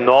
9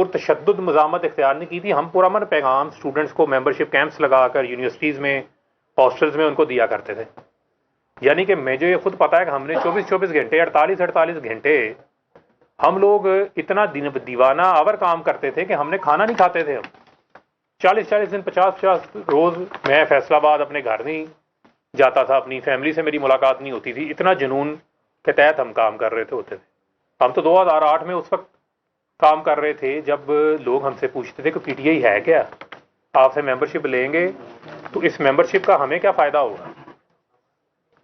پرتشدد مزاحمت اختیار نہیں کی تھی. ہم پرامن پیغام اسٹوڈنٹس کو ممبرشپ کیمپس لگا کر یونیورسٹیز میں ہاسٹلز میں ان کو دیا کرتے تھے. یعنی کہ مجھے یہ خود پتا ہے کہ ہم نے 24 گھنٹے 48 گھنٹے ہم لوگ اتنا دیوانہ آور کام کرتے تھے کہ ہم نے کھانا نہیں کھاتے تھے. ہم 40 دن 50 روز میں فیصل آباد اپنے گھر نہیں جاتا تھا, اپنی فیملی سے میری ملاقات نہیں ہوتی تھی. اتنا جنون کے تحت ہم کام کر رہے ہوتے تھے. ہم تو 2008 میں اس وقت کام کر رہے تھے جب لوگ ہم سے پوچھتے تھے کہ پی ٹی آئی ہے کیا, آپ سے ممبرشپ لیں گے تو اس ممبرشپ کا ہمیں کیا فائدہ ہوگا.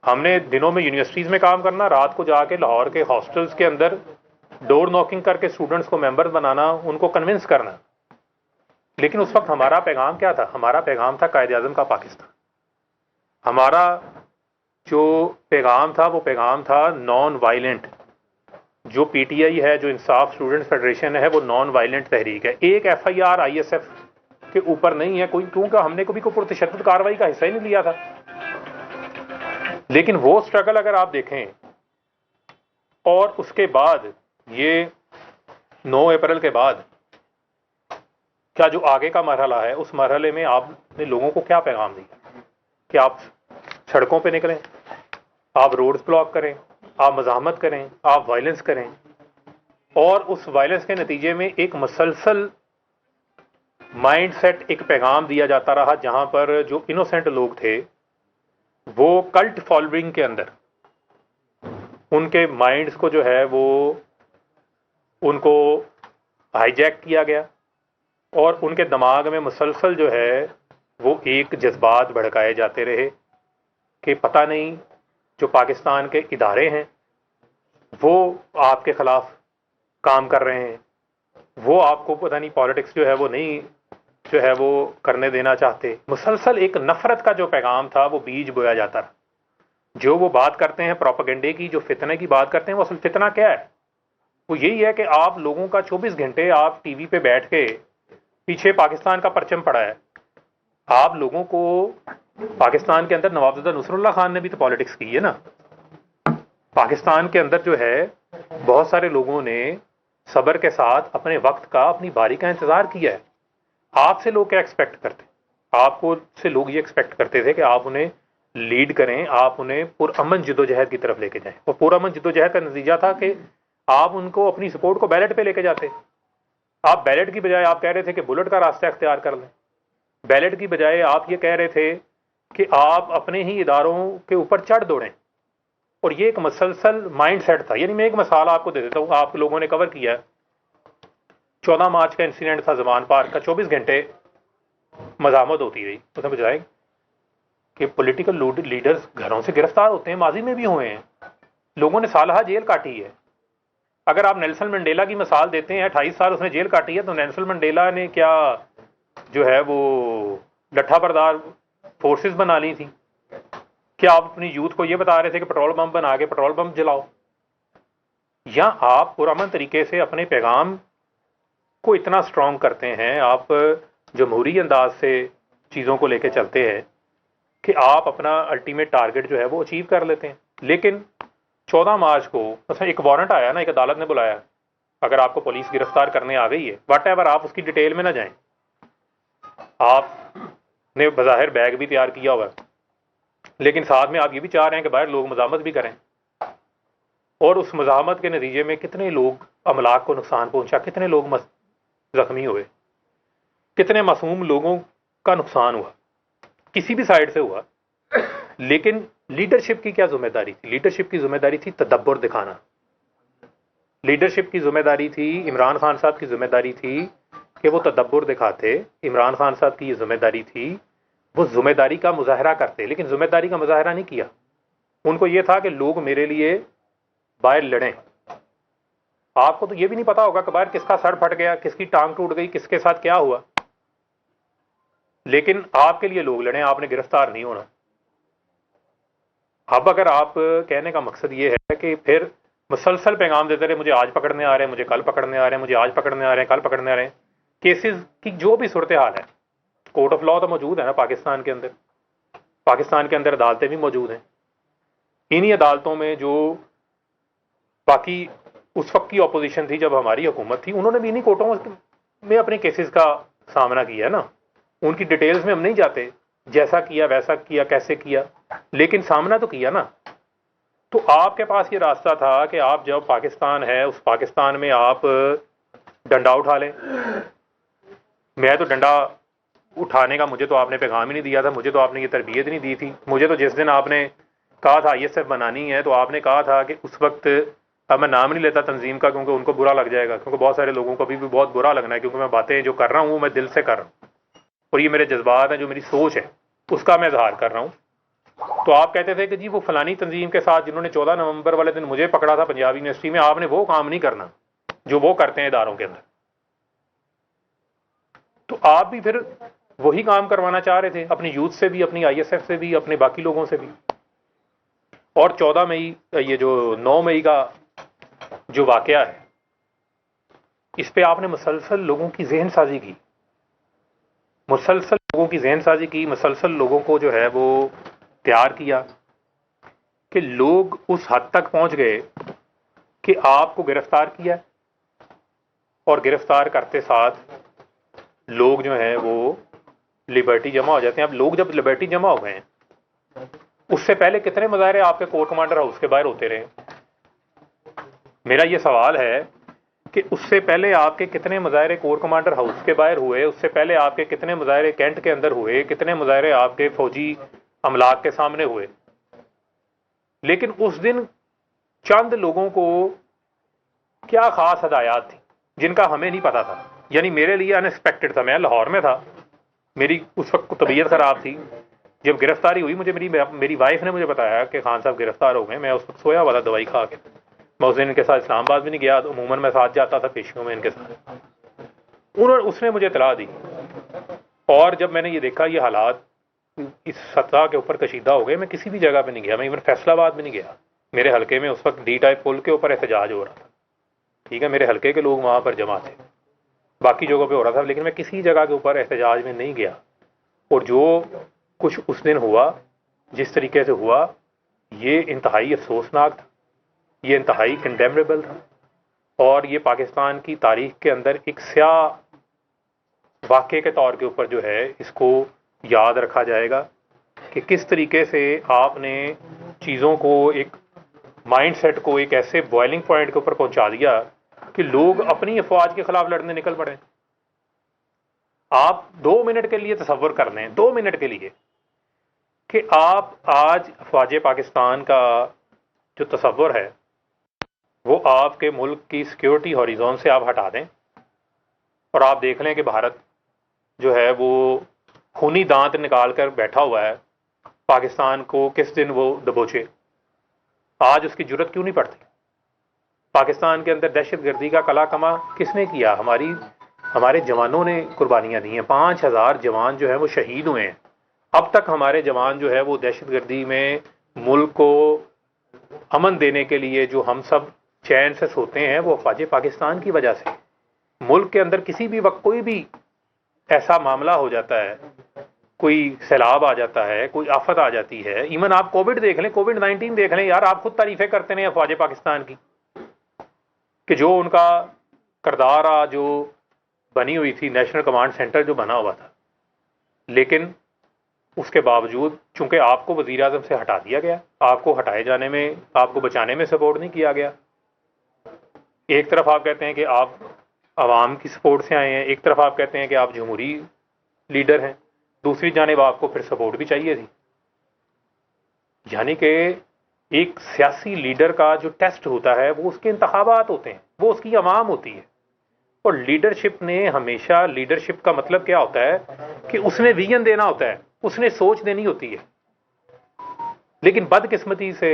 ہم نے دنوں میں یونیورسٹیز میں کام کرنا, رات کو جا کے لاہور کے ہاسٹلز کے اندر ڈور ناکنگ کر کے اسٹوڈنٹس کو ممبر بنانا, ان کو کنونس کرنا. لیکن اس وقت ہمارا پیغام کیا تھا؟ ہمارا پیغام تھا قائد اعظم کا پاکستان. ہمارا جو پیغام تھا وہ پیغام تھا نان وائلنٹ. جو پی ٹی آئی ہے, جو انصاف اسٹوڈنٹس فیڈریشن ہے, وہ نان وائلنٹ تحریک ہے. ایک F I R I S F کے اوپر نہیں ہے کوئی, کیونکہ ہم نے کبھی کوئی پرتشدد کارروائی کا حصہ ہی نہیں لیا تھا. لیکن وہ سٹرگل اگر آپ دیکھیں, اور اس کے بعد یہ 9 اپریل کے بعد کیا جو آگے کا مرحلہ ہے, اس مرحلے میں آپ نے لوگوں کو کیا پیغام دیا کہ آپ سڑکوں پہ نکلیں, آپ روڈز بلاک کریں, آپ مزاحمت کریں, آپ وائلنس کریں. اور اس وائلنس کے نتیجے میں ایک مسلسل مائنڈ سیٹ, ایک پیغام دیا جاتا رہا, جہاں پر جو انوسینٹ لوگ تھے وہ کلٹ فالوئنگ کے اندر ان کے مائنڈز کو جو ہے وہ ان کو ہائی جیک کیا گیا, اور ان کے دماغ میں مسلسل جو ہے وہ ایک جذبات بھڑکائے جاتے رہے کہ پتہ نہیں جو پاکستان کے ادارے ہیں وہ آپ کے خلاف کام کر رہے ہیں, وہ آپ کو پتہ نہیں پالیٹکس جو ہے وہ نہیں جو ہے وہ کرنے دینا چاہتے. مسلسل ایک نفرت کا جو پیغام تھا وہ بیج بویا جاتا رہا. جو وہ بات کرتے ہیں پروپیگنڈے کی, جو فتنے کی بات کرتے ہیں, وہ اصل فتنہ کیا ہے؟ وہ یہی ہے کہ آپ لوگوں کا 24 گھنٹے آپ ٹی وی پہ بیٹھ کے پیچھے پاکستان کا پرچم پڑا ہے. آپ لوگوں کو پاکستان کے اندر نواب نصر اللہ خان نے بھی تو پالیٹکس کی ہے نا. پاکستان کے اندر جو ہے بہت سارے لوگوں نے صبر کے ساتھ اپنے وقت کا, اپنی باری کا انتظار کیا ہے. آپ سے لوگ کیا ایکسپیکٹ کرتے؟ آپ کو سے لوگ یہ ایکسپیکٹ کرتے تھے کہ آپ انہیں لیڈ کریں, آپ انہیں پرامن جدوجہد کی طرف لے کے جائیں. اور پرامن جدوجہد کا نتیجہ تھا کہ آپ ان کو اپنی سپورٹ کو بیلٹ پہ لے کے جاتے. آپ بیلٹ کی بجائے آپ کہہ رہے تھے کہ بلٹ کا راستہ اختیار کر لیں. بیلٹ کی بجائے آپ یہ کہہ رہے تھے کہ آپ اپنے ہی اداروں کے اوپر چڑھ دوڑیں. اور یہ ایک مسلسل مائنڈ سیٹ تھا. یعنی میں ایک مثال آپ کو دے دیتا ہوں, آپ لوگوں نے کور کیا ہے 14 مارچ کا انسیڈنٹ تھا زمان پارک کا. 24 گھنٹے مزاحمت ہوتی رہی. اس میں بجائے کہ پولیٹیکل لیڈرز گھروں سے گرفتار ہوتے ہیں, ماضی میں بھی ہوئے ہیں, لوگوں نے سالہ جیل کاٹی ہے. اگر آپ نیلسن منڈیلا کی مثال دیتے ہیں, 28 سال اس نے جیل کاٹی ہے, تو نیلسن منڈیلا نے کیا جو ہے وہ لٹھا بردار فورسز بنا لی تھی؟ کیا آپ اپنی یوتھ کو یہ بتا رہے تھے کہ پٹرول بم بنا کے پٹرول بم جلاؤ؟ یا آپ پرامن طریقے سے اپنے پیغام کو اتنا سٹرونگ کرتے ہیں, آپ جمہوری انداز سے چیزوں کو لے کے چلتے ہیں کہ آپ اپنا الٹیمیٹ ٹارگٹ جو ہے وہ اچیو کر لیتے ہیں. لیکن 14 مارچ کو مثلا ایک وارنٹ آیا نا, ایک عدالت نے بلایا, اگر آپ کو پولیس گرفتار کرنے آ گئی ہے واٹ ایور, آپ اس کی ڈیٹیل میں نہ جائیں. آپ نے بظاہر بیگ بھی تیار کیا ہوا ہے, لیکن ساتھ میں آپ یہ بھی چاہ رہے ہیں کہ باہر لوگ مزاحمت بھی کریں. اور اس مزاحمت کے نتیجے میں کتنے لوگ املاک کو نقصان پہنچا, کتنے لوگ زخمی ہوئے, کتنے معصوم لوگوں کا نقصان ہوا, کسی بھی سائڈ سے ہوا. لیکن لیڈرشپ کی کیا ذمہ داری تھی؟ لیڈرشپ کی ذمہ داری تھی تدبر دکھانا. لیڈرشپ کی ذمہ داری تھی, عمران خان صاحب کی ذمہ داری تھی کہ وہ تدبر دکھاتے. عمران خان صاحب کی یہ ذمہ داری تھی, وہ ذمہ داری کا مظاہرہ کرتے. لیکن ذمہ داری کا مظاہرہ نہیں کیا. ان کو یہ تھا کہ لوگ میرے لیے باہر لڑیں. آپ کو تو یہ بھی نہیں پتا ہوگا کہ باہر کس کا سر پھٹ گیا, کس کی ٹانگ ٹوٹ گئی, کس کے ساتھ کیا ہوا. لیکن آپ کے لیے لوگ لڑیں, آپ نے گرفتار نہیں ہونا. اب اگر آپ کہنے کا مقصد یہ ہے کہ پھر مسلسل پیغام دیتے رہے, مجھے آج پکڑنے آ رہے ہیں, مجھے کل پکڑنے آ رہے ہیں, مجھے آج پکڑنے آ رہے ہیں, کل پکڑنے آ رہے ہیں. کیسز کی جو بھی صورتحال ہے, کورٹ آف لا تو موجود ہے نا پاکستان کے اندر. پاکستان کے اندر عدالتیں بھی موجود ہیں. انہی عدالتوں میں جو باقی اس وقت کی اپوزیشن تھی, جب ہماری حکومت تھی, انہوں نے بھی انہی کورٹوں میں اپنے کیسز کا سامنا کیا نا، ان کی ڈیٹیلز میں ہم نہیں جاتے، جیسا کیا ویسا کیا کیسے کیا، لیکن سامنا تو کیا نا۔ تو آپ کے پاس یہ راستہ تھا کہ آپ جب پاکستان ہے اس پاکستان میں آپ ڈنڈا اٹھا لیں۔ میں تو ڈنڈا اٹھانے کا مجھے تو آپ نے پیغام ہی نہیں دیا تھا، مجھے تو آپ نے یہ تربیت نہیں دی تھی۔ مجھے تو جس دن آپ نے کہا تھا ISF بنانی ہے تو آپ نے کہا تھا کہ اس وقت، اب میں نام نہیں لیتا تنظیم کا کیونکہ ان کو برا لگ جائے گا، کیونکہ بہت سارے لوگوں کو ابھی بھی بہت برا لگنا ہے، کیونکہ میں باتیں جو کر رہا ہوں وہ میں دل سے کر رہا ہوں، اور یہ میرے جذبات ہیں، جو میری سوچ ہے اس کا میں اظہار کر رہا ہوں۔ تو آپ کہتے تھے کہ جی وہ فلانی تنظیم کے ساتھ جنہوں نے 14 نومبر والے دن مجھے پکڑا تھا پنجاب یونیورسٹی میں، آپ نے وہ کام نہیں کرنا جو وہ کرتے ہیں اداروں کے اندر۔ تو آپ بھی پھر وہی کام کروانا چاہ رہے تھے اپنی یوتھ سے بھی، اپنی ISF سے بھی، اپنے باقی لوگوں سے بھی۔ اور 14 مئی، یہ جو 9 مئی کا جو واقعہ ہے، اس پہ آپ نے مسلسل لوگوں کی ذہن سازی کی، مسلسل لوگوں کی ذہن سازی کی، مسلسل لوگوں کو جو ہے وہ تیار کیا کہ لوگ اس حد تک پہنچ گئے کہ آپ کو گرفتار کیا، اور گرفتار کرتے ساتھ لوگ جو ہیں وہ لبرٹی جمع ہو جاتے ہیں۔ اب لوگ جب لبرٹی جمع ہو گئے ہیں، اس سے پہلے کتنے مظاہرے آپ کے کور کمانڈر ہاؤس کے باہر ہوتے رہے؟ میرا یہ سوال ہے کہ اس سے پہلے آپ کے کتنے مظاہرے کور کمانڈر ہاؤس کے باہر ہوئے، اس سے پہلے آپ کے کتنے مظاہرے کینٹ کے اندر ہوئے، کتنے مظاہرے آپ کے فوجی املاک کے سامنے ہوئے؟ لیکن اس دن چند لوگوں کو کیا خاص ہدایات تھی جن کا ہمیں نہیں پتا تھا، یعنی میرے لیے ان ایکسپیکٹڈ تھا۔ میں لاہور میں تھا، میری اس وقت طبیعت خراب تھی، جب گرفتاری ہوئی مجھے میری وائف نے مجھے بتایا کہ خان صاحب گرفتار ہو گئے۔ میں اس وقت سویا ہوا تھا دوائی کھا کے، میں اس دن ان کے ساتھ اسلام آباد بھی نہیں گیا، عموماً میں ساتھ جاتا تھا پیشیوں میں ان کے ساتھ۔ اس نے مجھے اطلاع دی، اور جب میں نے یہ دیکھا یہ حالات اس سطح کے اوپر کشیدہ ہو گئے، میں کسی بھی جگہ پہ نہیں گیا، میں ایون فیصل آباد میں نہیں گیا۔ میرے حلقے میں اس وقت ڈی ٹائپ پل کے اوپر احتجاج ہو رہا تھا، ٹھیک ہے، میرے حلقے کے لوگ وہاں پر جمع تھے، باقی جگہوں پہ ہو رہا تھا، لیکن میں کسی جگہ کے اوپر احتجاج میں نہیں گیا۔ اور جو کچھ اس دن ہوا، جس طریقے سے ہوا، یہ انتہائی افسوسناک تھا، یہ انتہائی کنڈیمنیبل تھا، اور یہ پاکستان کی تاریخ کے اندر ایک سیاہ واقعے کے طور کے اوپر جو ہے اس کو یاد رکھا جائے گا کہ کس طریقے سے آپ نے چیزوں کو، ایک مائنڈ سیٹ کو ایک ایسے بوائلنگ پوائنٹ کے اوپر پہنچا دیا کہ لوگ اپنی افواج کے خلاف لڑنے نکل پڑے۔ آپ 2 منٹ کے لیے تصور کر لیں، 2 منٹ کے لیے، کہ آپ آج افواج پاکستان کا جو تصور ہے وہ آپ کے ملک کی سیکیورٹی ہوریزون سے آپ ہٹا دیں، اور آپ دیکھ لیں کہ بھارت جو ہے وہ خونی دانت نکال کر بیٹھا ہوا ہے، پاکستان کو کس دن وہ دبوچے۔ آج اس کی جرت کیوں نہیں پڑتی؟ پاکستان کے اندر دہشت گردی کا کلا کما کس نے کیا؟ ہمارے جوانوں نے قربانیاں دی ہیں، 5000 جوان جو ہیں وہ شہید ہوئے ہیں۔ اب تک ہمارے جوان جو ہے وہ دہشت گردی میں ملک کو امن دینے کے لیے جو ہم سب چین سے سوتے ہیں، وہ افواج پاکستان کی وجہ سے۔ ملک کے اندر کسی بھی وقت کوئی بھی ایسا معاملہ ہو جاتا ہے، کوئی سیلاب آ جاتا ہے، کوئی آفت آ جاتی ہے، ایون آپ کووڈ دیکھ لیں، کووڈ-19 دیکھ لیں، یار آپ خود تعریفیں کرتے ہیں افواج پاکستان کی کہ جو ان کا کردار جو بنی ہوئی تھی، نیشنل کمانڈ سینٹر جو بنا ہوا تھا، لیکن اس کے باوجود چونکہ آپ کو وزیر اعظم سے ہٹا دیا گیا، آپ کو ہٹائے جانے میں، آپ کو بچانے میں سپورٹ نہیں کیا گیا۔ ایک طرف آپ کہتے ہیں کہ آپ عوام کی سپورٹ سے آئے ہیں، ایک طرف آپ کہتے ہیں کہ آپ جمہوری لیڈر ہیں، دوسری جانب آپ کو پھر سپورٹ بھی چاہیے تھی۔ یعنی کہ ایک سیاسی لیڈر کا جو ٹیسٹ ہوتا ہے وہ اس کے انتخابات ہوتے ہیں، وہ اس کی عوام ہوتی ہے۔ اور لیڈرشپ نے ہمیشہ، لیڈرشپ کا مطلب کیا ہوتا ہے کہ اس نے ویژن دینا ہوتا ہے، اس نے سوچ دینی ہوتی ہے۔ لیکن بدقسمتی سے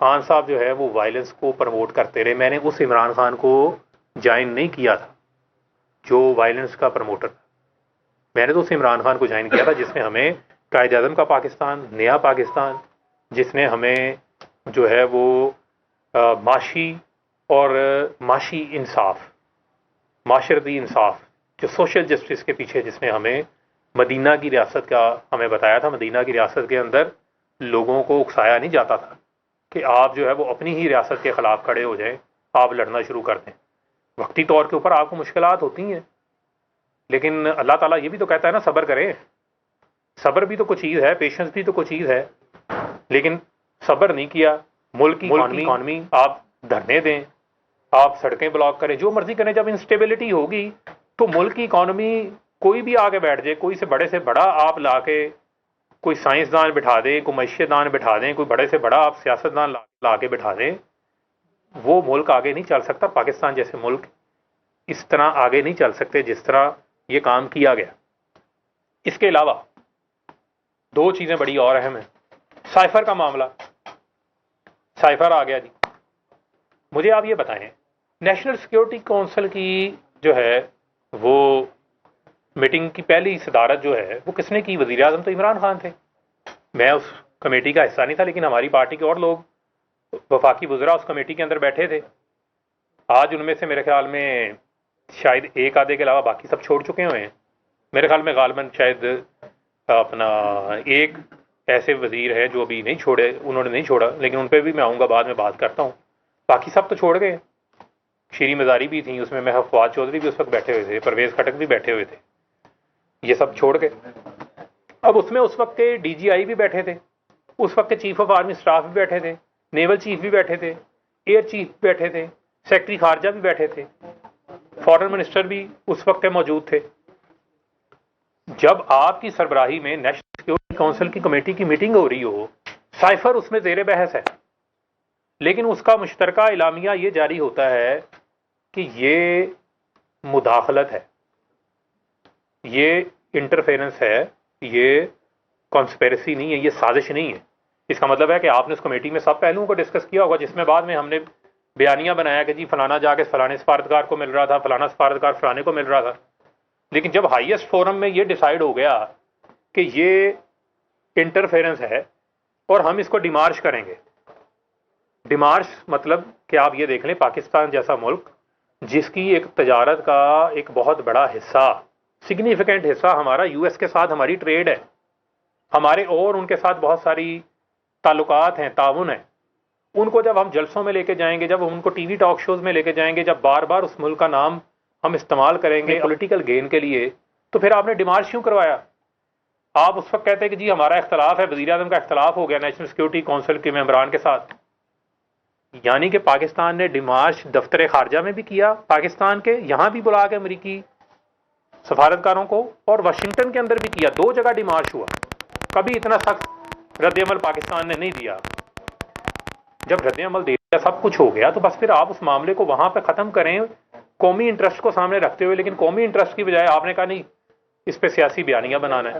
خان صاحب جو ہے وہ وائلنس کو پروموٹ کرتے رہے۔ میں نے اس عمران خان کو جوائن نہیں کیا تھا جو وائلنس کا پروموٹر تھا، میں نے تو اس عمران خان کو جوائن کیا تھا جس نے ہمیں قائد اعظم کا پاکستان، نیا پاکستان، جس نے ہمیں جو ہے وہ معاشی اور معاشی انصاف، معاشرتی انصاف، جو سوشل جسٹس کے پیچھے جس نے ہمیں مدینہ کی ریاست کا ہمیں بتایا تھا۔ مدینہ کی ریاست کے اندر لوگوں کو اکسایا نہیں جاتا تھا کہ آپ جو ہے وہ اپنی ہی ریاست کے خلاف کھڑے ہو جائیں، آپ لڑنا شروع کر دیں۔ وقتی طور کے اوپر آپ کو مشکلات ہوتی ہیں، لیکن اللہ تعالیٰ یہ بھی تو کہتا ہے نا صبر کریں. صبر بھی تو کچھ چیز ہے, پیشنس بھی تو کچھ چیز ہے, لیکن صبر نہیں کیا. ملک کی اکانومی آپ دھرنے دیں, آپ سڑکیں بلاک کریں, جو مرضی کریں. جب انسٹیبلٹی ہوگی تو ملک کی اکانومی کوئی بھی آگے بیٹھ جائے, کوئی سے بڑا آپ لا کے کوئی سائنسدان بٹھا دیں, کوئی معیشت دان بٹھا دیں, کوئی بڑے سے بڑا آپ سیاستدان لا کے بٹھا دیں, وہ ملک آگے نہیں چل سکتا. پاکستان جیسے ملک اس طرح آگے نہیں چل سکتے جس طرح یہ کام کیا گیا. اس کے علاوہ دو چیزیں بڑی اور اہم ہیں. سائفر کا معاملہ, سائفر آ گیا جی. مجھے آپ یہ بتائیں, نیشنل سیکیورٹی کونسل کی جو ہے وہ میٹنگ کی پہلی صدارت جو ہے وہ کس نے کی؟ وزیر اعظم تو عمران خان تھے. میں اس کمیٹی کا حصہ نہیں تھا, لیکن ہماری پارٹی کے اور لوگ وفاقی وزراء اس کمیٹی کے اندر بیٹھے تھے. آج ان میں سے میرے خیال میں شاید ایک آدھے کے علاوہ باقی سب چھوڑ چکے ہوئے ہیں. میرے خیال میں غالباً شاید اپنا ایک ایسے وزیر ہے جو ابھی نہیں چھوڑے, انہوں نے نہیں چھوڑا, لیکن ان پہ بھی میں آؤں گا, بعد میں بات کرتا ہوں. باقی سب تو چھوڑ گئے. شیریں مزاری بھی تھیں اس میں, فواد چودھری بھی اس وقت بیٹھے ہوئے تھے, پرویز خٹک بھی بیٹھے ہوئے تھے, یہ سب چھوڑ گئے. اب اس میں اس وقت کے ڈی جی آئی بھی بیٹھے تھے, اس وقت کے چیف آف آرمی اسٹاف بھی بیٹھے تھے, نیول چیف بھی بیٹھے تھے, ایئر چیف بھی بیٹھے تھے, سیکرٹری خارجہ بھی بیٹھے تھے, فارن منسٹر بھی اس وقت موجود تھے. جب آپ کی سربراہی میں نیشنل سیکیورٹی کونسل کی کمیٹی کی میٹنگ ہو رہی ہو, سائفر اس میں زیر بحث ہے, لیکن اس کا مشترکہ اعلامیہ یہ جاری ہوتا ہے کہ یہ مداخلت ہے, یہ انٹرفیرنس ہے, یہ کانسپیرسی نہیں ہے, یہ سازش نہیں ہے. اس کا مطلب ہے کہ آپ نے اس کمیٹی میں سب پہلوؤں کو ڈسکس کیا ہوگا, جس میں بعد میں ہم نے بیانیہ بنایا کہ جی فلانا جا کے فلانے سفارتکار کو مل رہا تھا, فلانا سفارتکار فلانے کو مل رہا تھا. لیکن جب ہائیسٹ فورم میں یہ ڈیسائیڈ ہو گیا کہ یہ انٹرفیرنس ہے اور ہم اس کو ڈیمارش کریں گے. ڈیمارش مطلب کہ آپ یہ دیکھ لیں, پاکستان جیسا ملک جس کی ایک تجارت کا ایک بہت بڑا حصہ, سگنیفیکنٹ حصہ ہمارا یو ایس کے ساتھ ہماری ٹریڈ ہے, ہمارے اور ان کے ساتھ بہت ساری تعلقات ہیں, تعاون ہے. ان کو جب ہم جلسوں میں لے کے جائیں گے, جب ہم ان کو ٹی وی ٹاک شوز میں لے کے جائیں گے, جب بار بار اس ملک کا نام ہم استعمال کریں گے پولیٹیکل گین کے لیے, تو پھر آپ نے ڈیمارش کیوں کروایا؟ آپ اس وقت کہتے ہیں کہ جی ہمارا اختلاف ہے, وزیر اعظم کا اختلاف ہو گیا نیشنل سیکورٹی کونسل کے ممبران کے ساتھ. یعنی کہ پاکستان نے ڈیمارش دفتر خارجہ میں بھی کیا, پاکستان کے یہاں بھی بلا کے امریکی سفارتکاروں کو, اور واشنگٹن کے اندر بھی کیا. دو جگہ ڈیمارش ہوا. کبھی اتنا سخت رد عمل پاکستان نے نہیں دیا. جب رد عمل دیا, سب کچھ ہو گیا, تو بس پھر آپ اس معاملے کو وہاں پہ ختم کریں قومی انٹرسٹ کو سامنے رکھتے ہوئے. لیکن قومی انٹرسٹ کی بجائے آپ نے کہا نہیں, اس پہ سیاسی بیانیہ بنانا ہے.